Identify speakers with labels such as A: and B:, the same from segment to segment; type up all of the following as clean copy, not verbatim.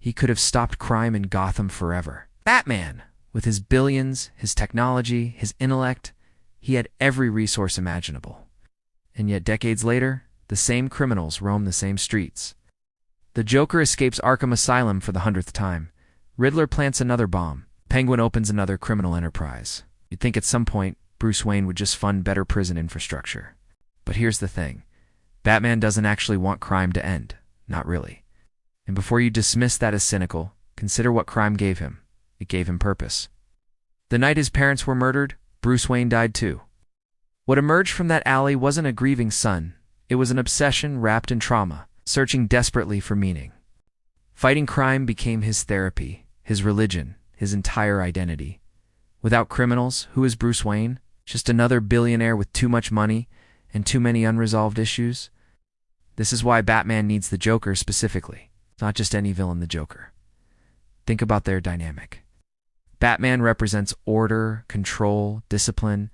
A: He could have stopped crime in Gotham forever. Batman, with his billions, his technology, his intellect, he had every resource imaginable. And yet decades later, the same criminals roam the same streets. The Joker escapes Arkham Asylum for the 100th time. Riddler plants another bomb. Penguin opens another criminal enterprise. You'd think at some point, Bruce Wayne would just fund better prison infrastructure. But here's the thing. Batman doesn't actually want crime to end. Not really. And before you dismiss that as cynical, consider what crime gave him. It gave him purpose. The night his parents were murdered, Bruce Wayne died too. What emerged from that alley wasn't a grieving son. It was an obsession wrapped in trauma, searching desperately for meaning. Fighting crime became his therapy, his religion, his entire identity. Without criminals, who is Bruce Wayne? Just another billionaire with too much money and too many unresolved issues? This is why Batman needs the Joker specifically. It's not just any villain, the Joker. Think about their dynamic. Batman represents order, control, discipline.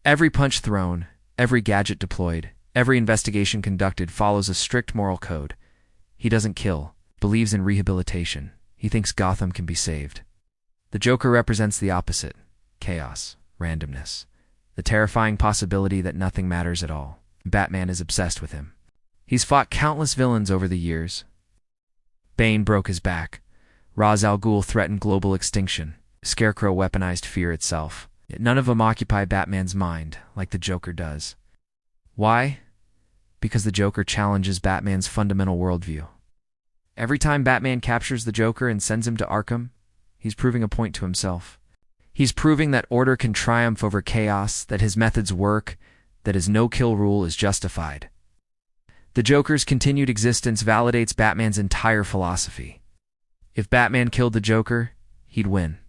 A: Every punch thrown, every gadget deployed, every investigation conducted follows a strict moral code. He doesn't kill, believes in rehabilitation. He thinks Gotham can be saved. The Joker represents the opposite: chaos, randomness, the terrifying possibility that nothing matters at all. Batman is obsessed with him. He's fought countless villains over the years. Bane broke his back. Ra's al Ghul threatened global extinction. Scarecrow weaponized fear itself. Yet none of them occupy Batman's mind like the Joker does. Why? Because the Joker challenges Batman's fundamental worldview. Every time Batman captures the Joker and sends him to Arkham, he's proving a point to himself. He's proving that order can triumph over chaos, that his methods work, that his no-kill rule is justified. The Joker's continued existence validates Batman's entire philosophy. If Batman killed the Joker, he'd win.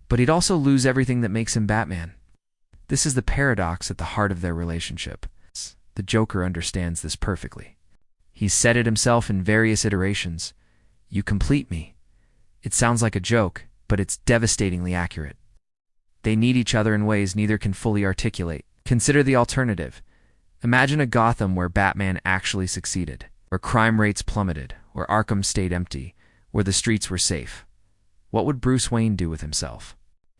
A: But he'd also lose everything that makes him Batman. This is the paradox at the heart of their relationship. The Joker understands this perfectly. He's said it himself in various iterations. "You complete me." It sounds like a joke, but it's devastatingly accurate. They need each other in ways neither can fully articulate. Consider the alternative. Imagine a Gotham where Batman actually succeeded, where crime rates plummeted, where Arkham stayed empty, where the streets were safe. What would Bruce Wayne do with himself?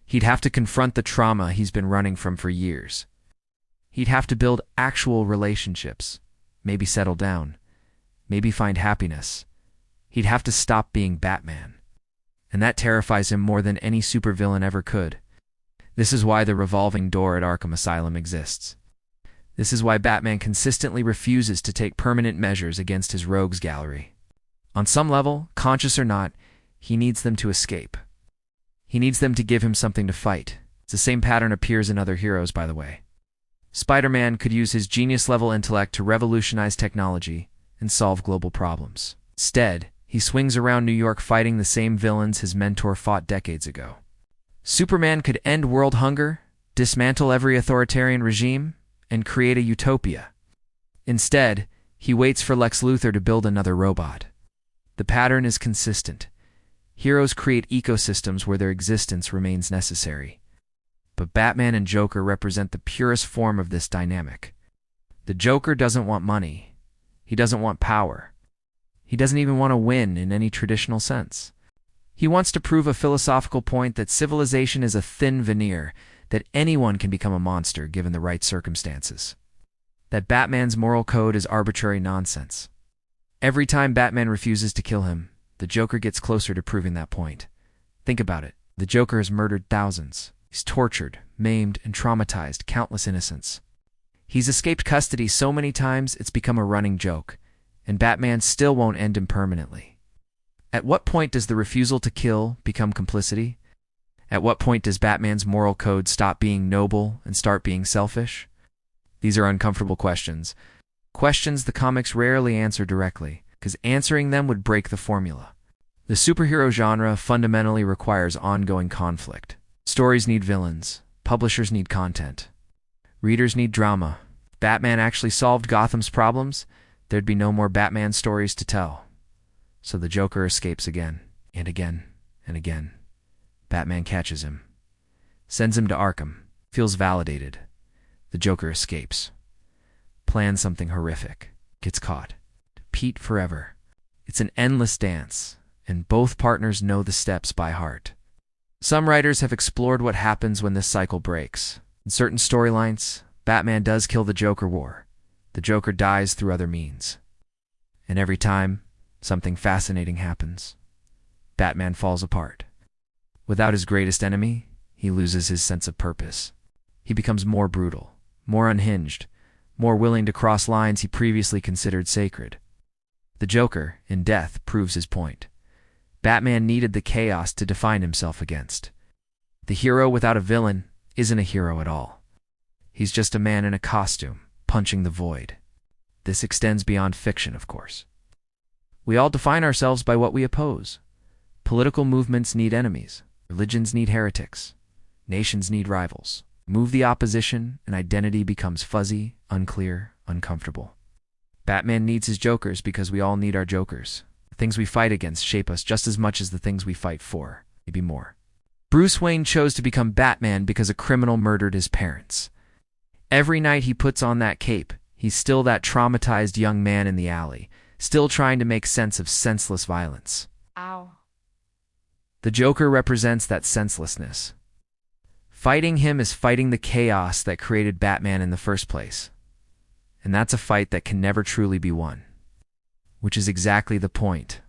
A: He'd have to confront the trauma he's been running from for years. He'd have to build actual relationships, maybe settle down, maybe find happiness. He'd have to stop being Batman. And that terrifies him more than any supervillain ever could. This is why the revolving door at Arkham Asylum exists. This is why Batman consistently refuses to take permanent measures against his rogues gallery. On some level, conscious or not, he needs them to escape. He needs them to give him something to fight. The same pattern appears in other heroes, by the way. Spider-Man could use his genius-level intellect to revolutionize technology and solve global problems. Instead, he swings around New York fighting the same villains his mentor fought decades ago. Superman could end world hunger, dismantle every authoritarian regime, and create a utopia. Instead, he waits for Lex Luthor to build another robot. The pattern is consistent. Heroes create ecosystems where their existence remains necessary. But Batman and Joker represent the purest form of this dynamic. The Joker doesn't want money. He doesn't want power. He doesn't even want to win in any traditional sense. He wants to prove a philosophical point that civilization is a thin veneer, that anyone can become a monster given the right circumstances. That Batman's moral code is arbitrary nonsense. Every time Batman refuses to kill him, the Joker gets closer to proving that point. Think about it. The Joker has murdered thousands. He's tortured, maimed, and traumatized countless innocents. He's escaped custody so many times it's become a running joke, and Batman still won't end him permanently. At what point does the refusal to kill become complicity? At what point does Batman's moral code stop being noble and start being selfish? These are uncomfortable questions. Questions the comics rarely answer directly, because answering them would break the formula. The superhero genre fundamentally requires ongoing conflict. Stories need villains. Publishers need content. Readers need drama. If Batman actually solved Gotham's problems, there'd be no more Batman stories to tell. So the Joker escapes again, and again, and again. Batman catches him. Sends him to Arkham. Feels validated. The Joker escapes. Plans something horrific. Gets caught. Pete forever. It's an endless dance. and both partners know the steps by heart. Some writers have explored what happens when this cycle breaks. In certain storylines, Batman does kill the Joker war. The Joker dies through other means. And every time, something fascinating happens. Batman falls apart. Without his greatest enemy, he loses his sense of purpose. He becomes more brutal, more unhinged, more willing to cross lines he previously considered sacred. The Joker, in death, proves his point. Batman needed the chaos to define himself against. The hero without a villain isn't a hero at all. He's just a man in a costume, punching the void. This extends beyond fiction, of course. We all define ourselves by what we oppose. Political movements need enemies. Religions need heretics. Nations need rivals. Move the opposition, and identity becomes fuzzy, unclear, uncomfortable. Batman needs his Jokers because we all need our Jokers. The things we fight against shape us just as much as the things we fight for, maybe more. Bruce Wayne chose to become Batman because a criminal murdered his parents. Every night he puts on that cape, he's still that traumatized young man in the alley, still trying to make sense of senseless violence.
B: Ow.
A: The Joker represents that senselessness. Fighting him is fighting the chaos that created Batman in the first place. And that's a fight that can never truly be won. Which is exactly the point.